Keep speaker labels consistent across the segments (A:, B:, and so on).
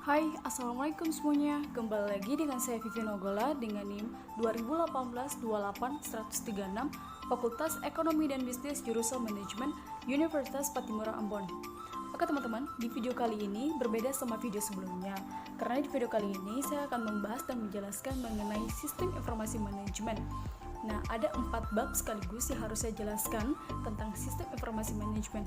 A: Hai, Assalamualaikum semuanya. Kembali lagi dengan saya Vivi Nogola dengan NIM 2018-28-136 Fakultas Ekonomi dan Bisnis Jurusan Manajemen Universitas Patimura Ambon. Oke teman-teman, di video kali ini berbeda sama video sebelumnya. Karena di video kali ini saya akan membahas dan menjelaskan mengenai sistem informasi manajemen. Nah, ada 4 bab sekaligus yang harus saya jelaskan tentang sistem informasi manajemen.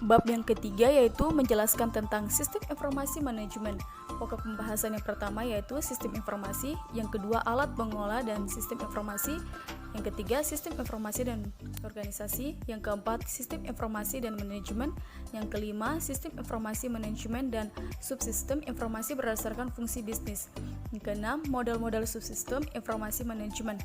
A: Bab yang ketiga yaitu menjelaskan tentang sistem informasi manajemen. Pokok pembahasan yang pertama yaitu sistem informasi, yang kedua alat pengolah dan sistem informasi, yang ketiga sistem informasi dan organisasi, yang keempat sistem informasi dan manajemen, yang kelima sistem informasi manajemen dan subsistem informasi berdasarkan fungsi bisnis, yang keenam model-model subsistem informasi manajemen.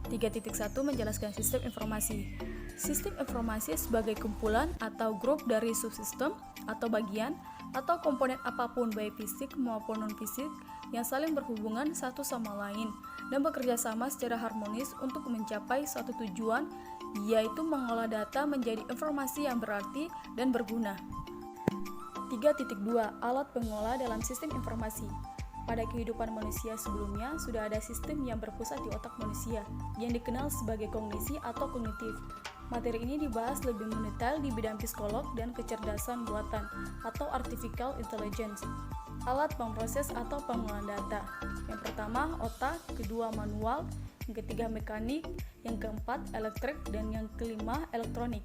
A: 3.1 menjelaskan sistem informasi. Sistem informasi sebagai kumpulan atau grup dari subsistem atau bagian atau komponen apapun baik fisik maupun non-fisik yang saling berhubungan satu sama lain dan bekerja sama secara harmonis untuk mencapai suatu tujuan, yaitu mengolah data menjadi informasi yang berarti dan berguna. 3.2 Alat pengolah dalam sistem informasi. Pada kehidupan manusia sebelumnya, sudah ada sistem yang berpusat di otak manusia, yang dikenal sebagai kognisi atau kognitif. Materi ini dibahas lebih mendetail di bidang psikolog dan kecerdasan buatan atau artificial intelligence. Alat pemroses atau pengolahan data. Yang pertama, otak, kedua manual, yang ketiga mekanik, yang keempat elektrik, dan yang kelima elektronik.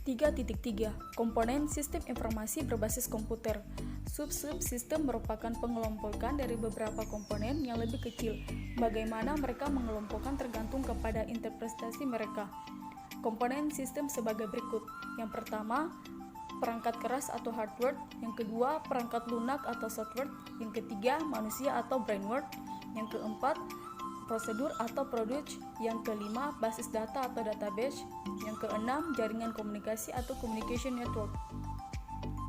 A: 3.3 Komponen sistem informasi berbasis komputer. Subsistem merupakan pengelompokan dari beberapa komponen yang lebih kecil. Bagaimana mereka mengelompokkan tergantung kepada interpretasi mereka. Komponen sistem sebagai berikut. Yang pertama, perangkat keras atau hardware. Yang kedua, perangkat lunak atau software. Yang ketiga, manusia atau brainware. Yang keempat, prosedur atau product. Yang kelima, basis data atau database. Yang keenam, jaringan komunikasi atau communication network.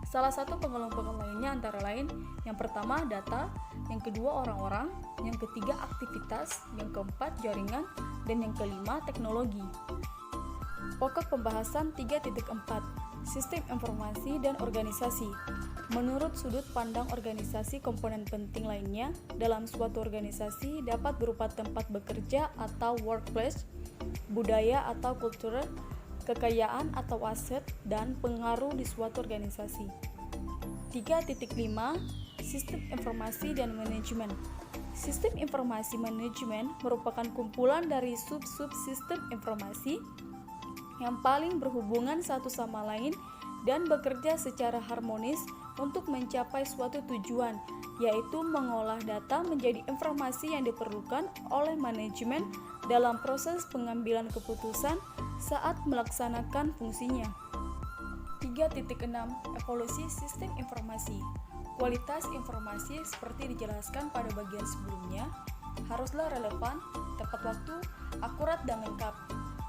A: Salah satu pengelompokan lainnya antara lain, yang pertama data, yang kedua orang-orang, yang ketiga aktivitas, yang keempat jaringan, dan yang kelima teknologi. Pokok pembahasan 3.4 Sistem informasi dan organisasi. Menurut sudut pandang organisasi, komponen penting lainnya dalam suatu organisasi dapat berupa tempat bekerja atau workplace, budaya atau kultur, kekayaan atau aset, dan pengaruh di suatu organisasi. 3.5 Sistem informasi dan manajemen. Sistem informasi manajemen merupakan kumpulan dari sub-subsistem informasi yang paling berhubungan satu sama lain dan bekerja secara harmonis untuk mencapai suatu tujuan, yaitu mengolah data menjadi informasi yang diperlukan oleh manajemen dalam proses pengambilan keputusan saat melaksanakan fungsinya. 3.6 Evolusi sistem informasi. Kualitas informasi seperti dijelaskan pada bagian sebelumnya haruslah relevan, tepat waktu, akurat dan lengkap.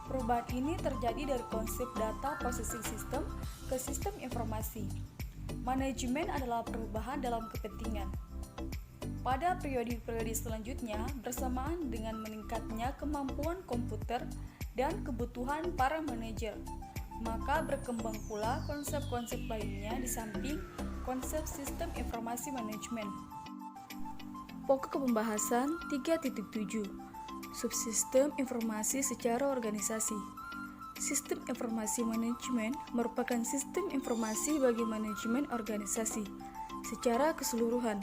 A: Perubahan ini terjadi dari konsep data processing system ke sistem informasi. Manajemen adalah perubahan dalam kepentingan. Pada periode-periode selanjutnya, bersamaan dengan meningkatnya kemampuan komputer dan kebutuhan para manajer, maka berkembang pula konsep-konsep lainnya di samping konsep sistem informasi manajemen. Pokok pembahasan 3.7 Subsistem informasi secara organisasi. Sistem informasi manajemen merupakan sistem informasi bagi manajemen organisasi secara keseluruhan.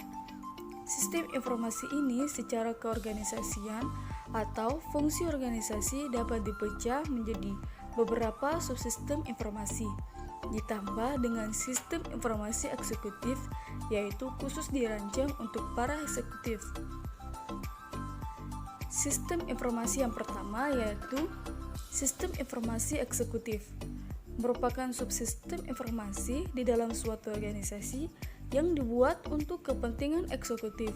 A: Sistem informasi ini secara keorganisasian atau fungsi organisasi dapat dipecah menjadi beberapa subsistem informasi, ditambah dengan sistem informasi eksekutif, yaitu khusus dirancang untuk para eksekutif. Sistem informasi yang pertama yaitu sistem informasi eksekutif, merupakan subsistem informasi di dalam suatu organisasi yang dibuat untuk kepentingan eksekutif.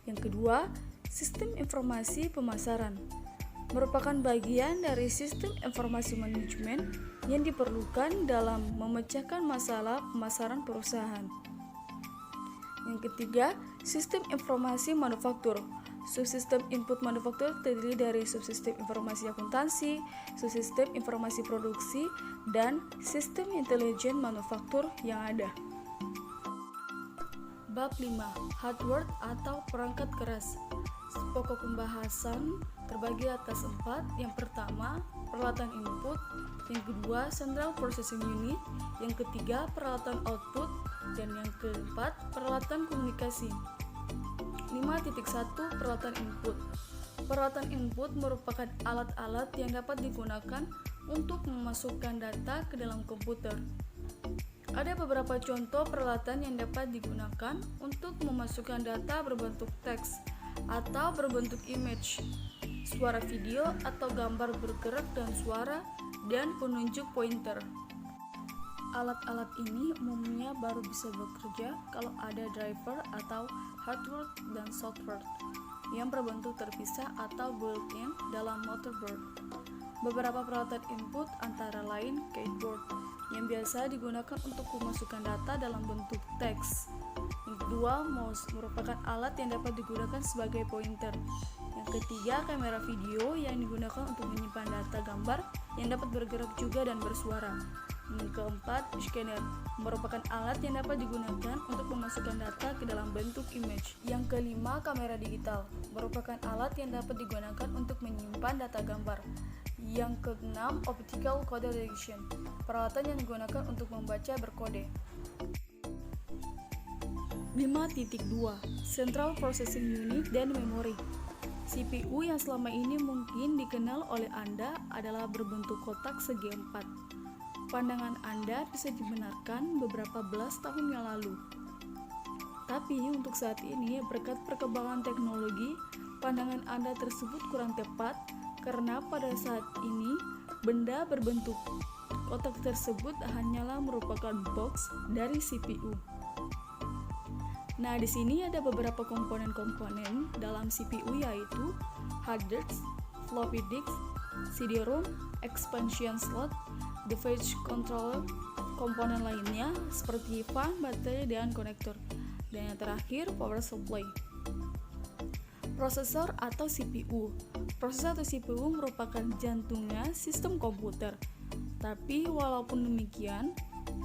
A: Yang kedua, sistem informasi pemasaran, merupakan bagian dari sistem informasi manajemen yang diperlukan dalam memecahkan masalah pemasaran perusahaan. Yang ketiga, sistem informasi manufaktur. Subsistem input manufaktur terdiri dari subsistem informasi akuntansi, subsistem informasi produksi, dan sistem intelijen manufaktur yang ada. Bab 5. Hardware atau perangkat keras. Pokok pembahasan terbagi atas 4. Yang pertama, peralatan input. Yang kedua, central processing unit. Yang ketiga, peralatan output. Dan yang keempat, peralatan komunikasi. 5.1 Peralatan input. Peralatan input merupakan alat-alat yang dapat digunakan untuk memasukkan data ke dalam komputer. Ada beberapa contoh peralatan yang dapat digunakan untuk memasukkan data berbentuk teks atau berbentuk image, suara video atau gambar bergerak dan suara, dan penunjuk pointer. Alat-alat ini umumnya baru bisa bekerja kalau ada driver atau hardware dan software yang berbentuk terpisah atau built-in dalam motherboard. Beberapa peralatan input antara lain keyboard yang biasa digunakan untuk memasukkan data dalam bentuk teks. Yang kedua, mouse merupakan alat yang dapat digunakan sebagai pointer. Yang ketiga, kamera video yang digunakan untuk menyimpan data gambar yang dapat bergerak juga dan bersuara. Yang keempat, scanner merupakan alat yang dapat digunakan untuk memasukkan data ke dalam bentuk image. Yang kelima, kamera digital merupakan alat yang dapat digunakan untuk menyimpan data gambar. Yang keenam, optical code recognition, peralatan yang digunakan untuk membaca berkode. 5.2 Central Processing Unit dan Memory. CPU yang selama ini mungkin dikenal oleh Anda adalah berbentuk kotak segi 4. Pandangan Anda bisa dibenarkan beberapa belas tahun yang lalu. Tapi untuk saat ini, berkat perkembangan teknologi, pandangan Anda tersebut kurang tepat karena pada saat ini benda berbentuk kotak tersebut hanyalah merupakan box dari CPU. Nah, di sini ada beberapa komponen-komponen dalam CPU, yaitu hard disk, floppy disk, CD-ROM, expansion slot, device controller, komponen lainnya seperti fan, baterai, dan konektor. Dan yang terakhir, power supply. Prosesor atau CPU. Prosesor atau CPU merupakan jantungnya sistem komputer. Tapi walaupun demikian,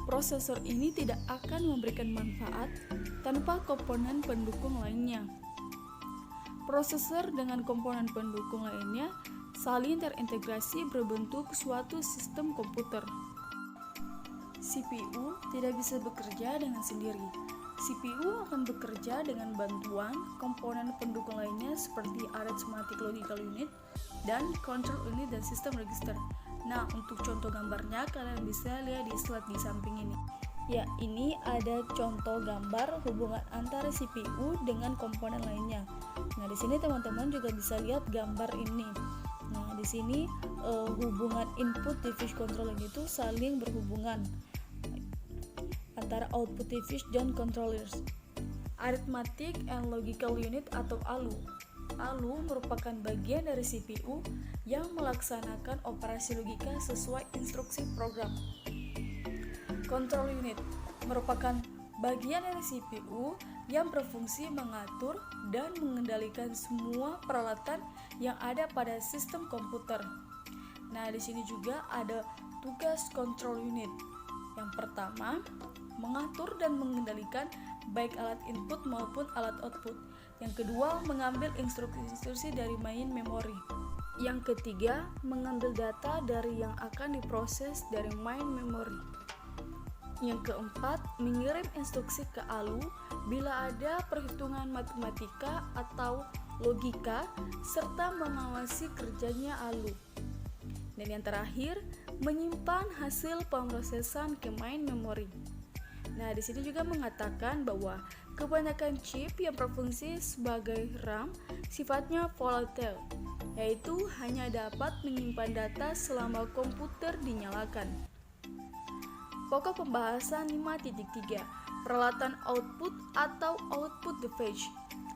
A: prosesor ini tidak akan memberikan manfaat tanpa komponen pendukung lainnya. Prosesor dengan komponen pendukung lainnya saling terintegrasi berbentuk suatu sistem komputer. CPU tidak bisa bekerja dengan sendiri. CPU akan bekerja dengan bantuan komponen pendukung lainnya seperti arithmetic logical unit dan control unit dan system register. Nah, untuk contoh gambarnya kalian bisa lihat di slide di samping ini. Ya, ini ada contoh gambar hubungan antara CPU dengan komponen lainnya. Nah, di sini teman-teman juga bisa lihat gambar ini. Nah, di sini hubungan input device controller itu saling berhubungan antara output device dan controllers. Arithmetic and logical unit atau ALU. ALU merupakan bagian dari CPU yang melaksanakan operasi logika sesuai instruksi program. Control unit merupakan bagian dari CPU yang berfungsi mengatur dan mengendalikan semua peralatan yang ada pada sistem komputer. Nah, di sini juga ada tugas control unit. Yang pertama, mengatur dan mengendalikan baik alat input maupun alat output. Yang kedua, mengambil instruksi-instruksi dari main memory. Yang ketiga, mengambil data dari yang akan diproses dari main memory. Yang keempat, mengirim instruksi ke ALU bila ada perhitungan matematika atau logika serta mengawasi kerjanya ALU. Dan yang terakhir, menyimpan hasil pemrosesan ke main memory. Nah, di sini juga mengatakan bahwa kebanyakan chip yang berfungsi sebagai RAM sifatnya volatile, yaitu hanya dapat menyimpan data selama komputer dinyalakan. Pokok pembahasan 5.3 Peralatan output atau output device.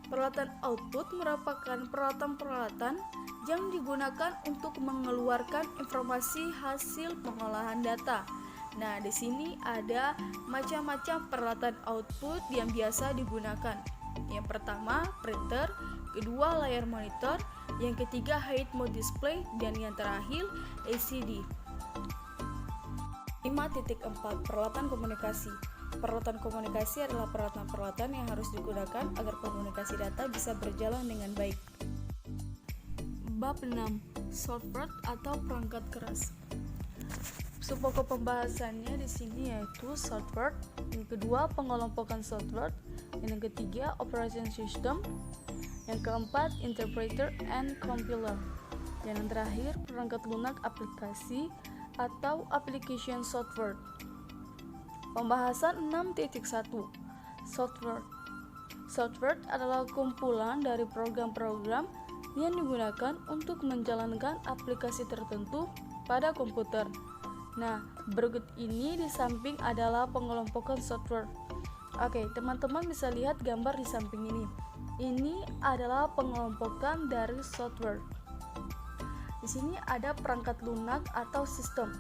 A: Peralatan output merupakan peralatan-peralatan yang digunakan untuk mengeluarkan informasi hasil pengolahan data. Nah, di sini ada macam-macam peralatan output yang biasa digunakan. Yang pertama, printer, kedua, layar monitor, yang ketiga, height mode display, dan yang terakhir, LCD. 5.4 Peralatan komunikasi. Peralatan komunikasi adalah peralatan-peralatan yang harus digunakan agar komunikasi data bisa berjalan dengan baik. Bab 6. Software atau perangkat keras. Pokok pembahasannya di sini yaitu software, yang kedua pengelompokan software, yang ketiga operation system, yang keempat interpreter and compiler, dan yang terakhir perangkat lunak aplikasi atau application software. Pembahasan 6.1. Software. Software adalah kumpulan dari program-program yang digunakan untuk menjalankan aplikasi tertentu pada komputer. Nah, berikut ini di samping adalah pengelompokan software. Oke, teman-teman bisa lihat gambar di samping ini. Ini adalah pengelompokan dari software. Di sini ada perangkat lunak atau sistem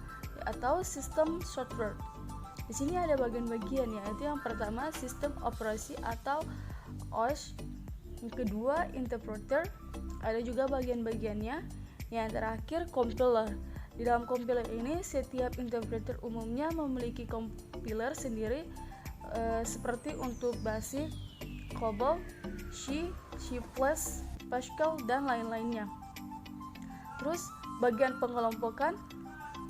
A: software. Di sini ada bagian-bagian, yaitu yang pertama sistem operasi atau OS, yang kedua interpreter, ada juga bagian-bagiannya, yang terakhir compiler. Di dalam compiler ini setiap interpreter umumnya memiliki compiler sendiri, seperti untuk BASIC, COBOL, C++, Pascal, dan lain-lainnya. Terus bagian pengelompokan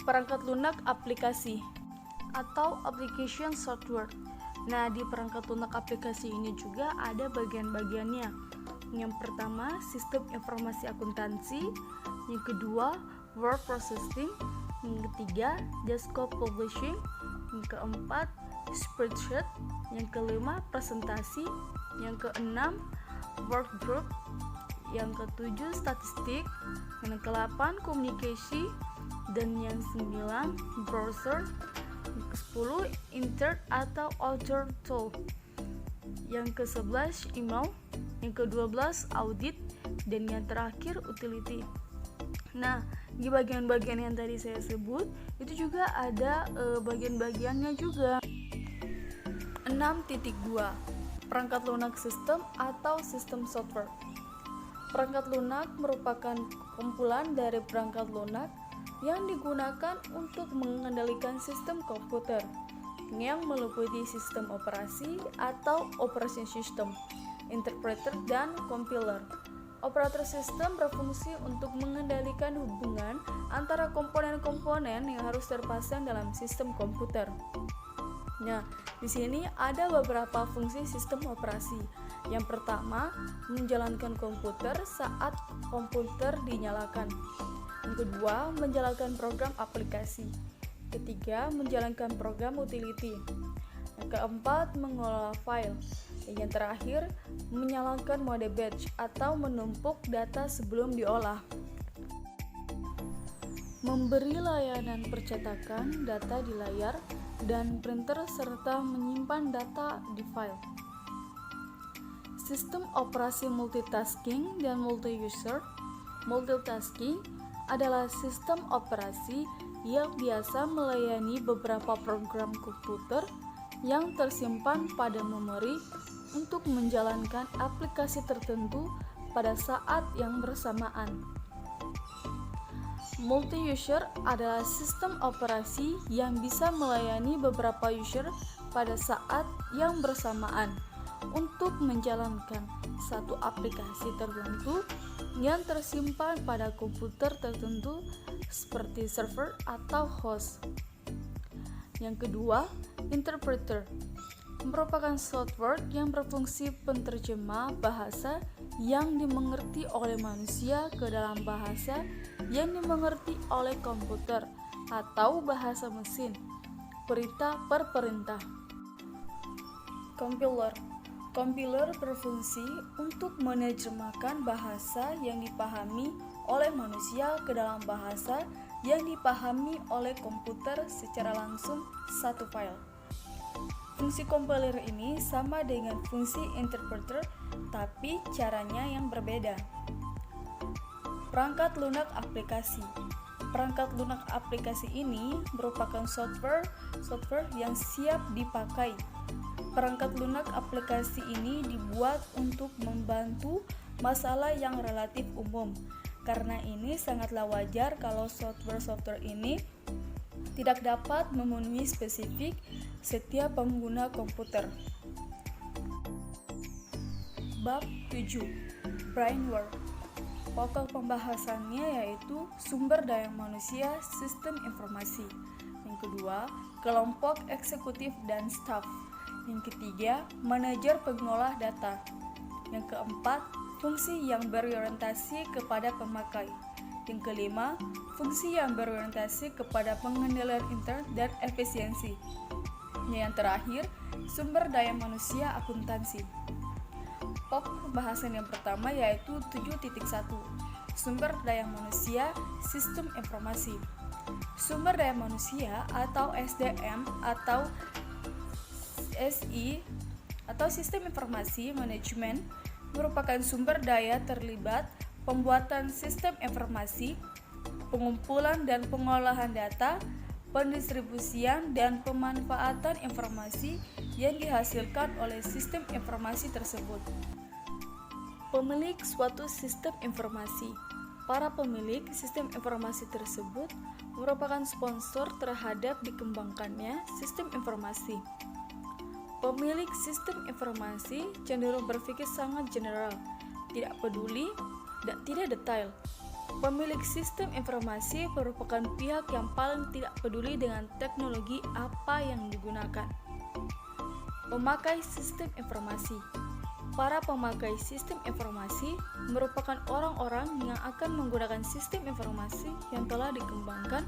A: perangkat lunak aplikasi atau application software. Nah, di perangkat lunak aplikasi ini juga ada bagian-bagiannya. Yang pertama, sistem informasi akuntansi, yang kedua, word processing, yang ketiga, desktop publishing, yang keempat, spreadsheet, yang kelima, presentasi, yang keenam, workgroup, yang ketujuh, statistik, yang ke-8, komunikasi, dan yang 9, browser, yang ke-10, insert atau alter tool, yang ke-11, email, yang ke-12, audit, dan yang terakhir, utility. Nah, di bagian-bagian yang tadi saya sebut itu juga ada bagian-bagiannya juga. 6.2. Perangkat lunak sistem atau sistem software. Perangkat lunak merupakan kumpulan dari perangkat lunak yang digunakan untuk mengendalikan sistem komputer yang meliputi sistem operasi atau operation system, interpreter, dan compiler. Operator sistem berfungsi untuk mengendalikan hubungan antara komponen-komponen yang harus terpasang dalam sistem komputer. Nah, di sini ada beberapa fungsi sistem operasi. Yang pertama, menjalankan komputer saat komputer dinyalakan. Yang kedua, menjalankan program aplikasi. Ketiga, menjalankan program utility. Yang keempat, mengelola file. Yang terakhir, menyalakan mode batch atau menumpuk data sebelum diolah. Memberi layanan percetakan data di layar dan printer serta menyimpan data di file. Sistem operasi multitasking dan multi-user. Multitasking adalah sistem operasi yang biasa melayani beberapa program komputer yang tersimpan pada memori untuk menjalankan aplikasi tertentu pada saat yang bersamaan. Multi-user adalah sistem operasi yang bisa melayani beberapa user pada saat yang bersamaan untuk menjalankan satu aplikasi tertentu yang tersimpan pada komputer tertentu seperti server atau host. Yang kedua, interpreter merupakan software yang berfungsi penerjemah bahasa yang dimengerti oleh manusia ke dalam bahasa yang dimengerti oleh komputer atau bahasa mesin, perintah per perintah. Compiler berfungsi untuk menerjemahkan bahasa yang dipahami oleh manusia ke dalam bahasa yang dipahami oleh komputer secara langsung satu file. Fungsi compiler ini sama dengan fungsi interpreter, tapi caranya yang berbeda. Perangkat lunak aplikasi. Perangkat lunak aplikasi ini merupakan software yang siap dipakai. Perangkat lunak aplikasi ini dibuat untuk membantu masalah yang relatif umum. Karena ini sangatlah wajar kalau software ini tidak dapat memenuhi spesifik setiap pengguna komputer. Bab 7. Brainware. Pokok pembahasannya yaitu sumber daya manusia, sistem informasi. Yang kedua, kelompok eksekutif dan staf. Yang ketiga, manajer pengolah data. Yang keempat, fungsi yang berorientasi kepada pemakai. Yang kelima, fungsi yang berorientasi kepada pengendalian internet dan efisiensi. Yang terakhir, sumber daya manusia akuntansi. Pokok pembahasan yang pertama yaitu 7.1. Sumber daya manusia, sistem informasi. Sumber daya manusia atau SDM atau SI atau sistem informasi manajemen merupakan sumber daya terlibat pembuatan sistem informasi, pengumpulan dan pengolahan data, pendistribusian dan pemanfaatan informasi yang dihasilkan oleh sistem informasi tersebut. Pemilik suatu sistem informasi. Para pemilik sistem informasi tersebut merupakan sponsor terhadap dikembangkannya sistem informasi. Pemilik sistem informasi cenderung berpikir sangat general, tidak peduli, dan tidak detail. Pemilik sistem informasi merupakan pihak yang paling tidak peduli dengan teknologi apa yang digunakan. Pemakai sistem informasi. Para pemakai sistem informasi merupakan orang-orang yang akan menggunakan sistem informasi yang telah dikembangkan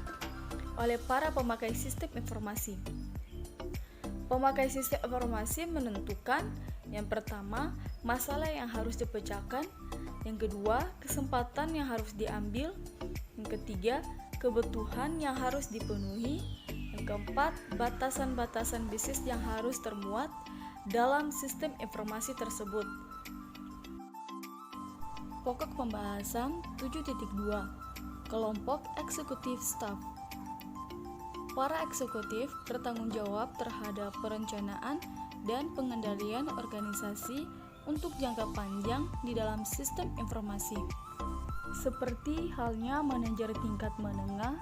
A: oleh para pemakai sistem informasi. Pemakai sistem informasi menentukan, yang pertama, masalah yang harus dipecahkan, yang kedua, kesempatan yang harus diambil, yang ketiga, kebutuhan yang harus dipenuhi, yang keempat, batasan-batasan bisnis yang harus termuat dalam sistem informasi tersebut. Pokok pembahasan 7.2. Kelompok eksekutif staf. Para eksekutif bertanggung jawab terhadap perencanaan dan pengendalian organisasi untuk jangka panjang di dalam sistem informasi. Seperti halnya manajer tingkat menengah,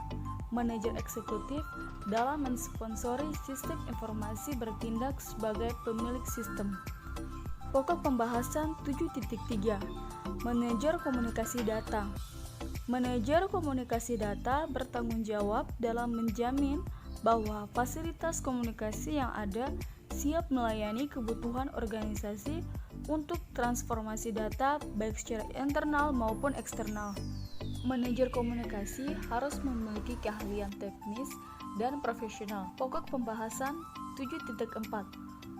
A: manajer eksekutif dalam mensponsori sistem informasi bertindak sebagai pemilik sistem. Pokok pembahasan 7.3. Manajer komunikasi data. Manajer komunikasi data bertanggung jawab dalam menjamin bahwa fasilitas komunikasi yang ada siap melayani kebutuhan organisasi untuk transformasi data baik secara internal maupun eksternal. Manajer komunikasi harus memiliki keahlian teknis dan profesional. Pokok pembahasan 7.4.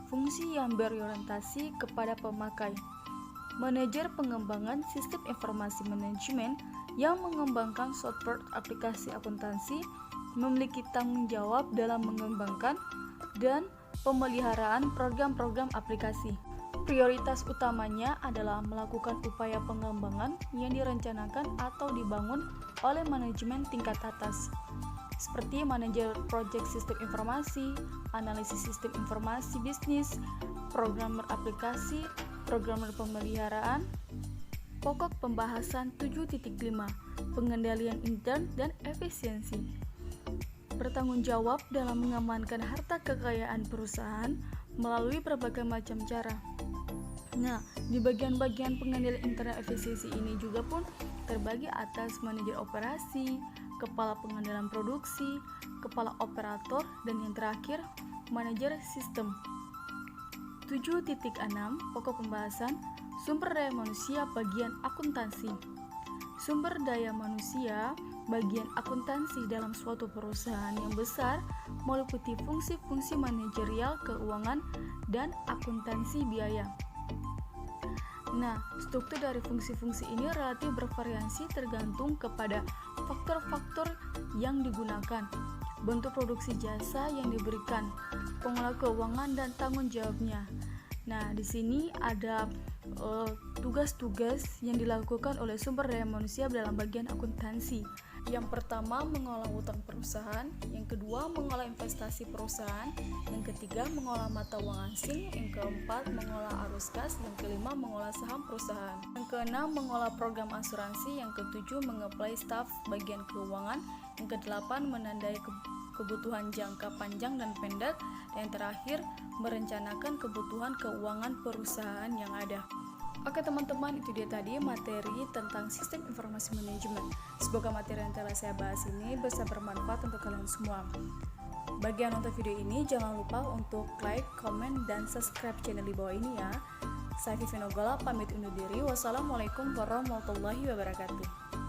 A: Fungsi yang berorientasi kepada pemakai. Manajer pengembangan sistem informasi manajemen yang mengembangkan software aplikasi akuntansi memiliki tanggung jawab dalam mengembangkan dan pemeliharaan program-program aplikasi. Prioritas utamanya adalah melakukan upaya pengembangan yang direncanakan atau dibangun oleh manajemen tingkat atas, seperti manajer proyek sistem informasi, analisis sistem informasi bisnis, programmer aplikasi, programmer pemeliharaan. Pokok pembahasan 7.5. Pengendalian intern dan efisiensi. Bertanggung jawab dalam mengamankan harta kekayaan perusahaan melalui berbagai macam cara. Nah, di bagian-bagian pengendalian internal efisiensi ini juga pun terbagi atas manajer operasi, kepala pengendalian produksi, kepala operator, dan yang terakhir, manajer sistem. 7.6. Pokok pembahasan sumber daya manusia bagian akuntansi. Sumber daya manusia bagian akuntansi dalam suatu perusahaan yang besar meliputi fungsi-fungsi manajerial keuangan dan akuntansi biaya. Nah, struktur dari fungsi-fungsi ini relatif bervariasi tergantung kepada faktor-faktor yang digunakan, bentuk produksi jasa yang diberikan, pengelola keuangan dan tanggung jawabnya. Nah, di sini ada tugas-tugas yang dilakukan oleh sumber daya manusia dalam bagian akuntansi. Yang pertama, mengolah utang perusahaan. Yang kedua, mengolah investasi perusahaan. Yang ketiga, mengolah mata uang asing. Yang keempat, mengolah arus kas. Yang kelima, mengolah saham perusahaan. Yang keenam, mengolah program asuransi. Yang ketujuh, mengapply staf bagian keuangan. Yang kedelapan, menandai kebutuhan jangka panjang dan pendek. Dan yang terakhir, merencanakan kebutuhan keuangan perusahaan yang ada. Oke teman-teman, itu dia tadi materi tentang sistem informasi manajemen. Semoga materi yang telah saya bahas ini bisa bermanfaat untuk kalian semua. Bagi yang nonton video ini, jangan lupa untuk like, komen, dan subscribe channel di bawah ini ya. Saya Vivi Nogola, pamit undur diri. Wassalamualaikum warahmatullahi wabarakatuh.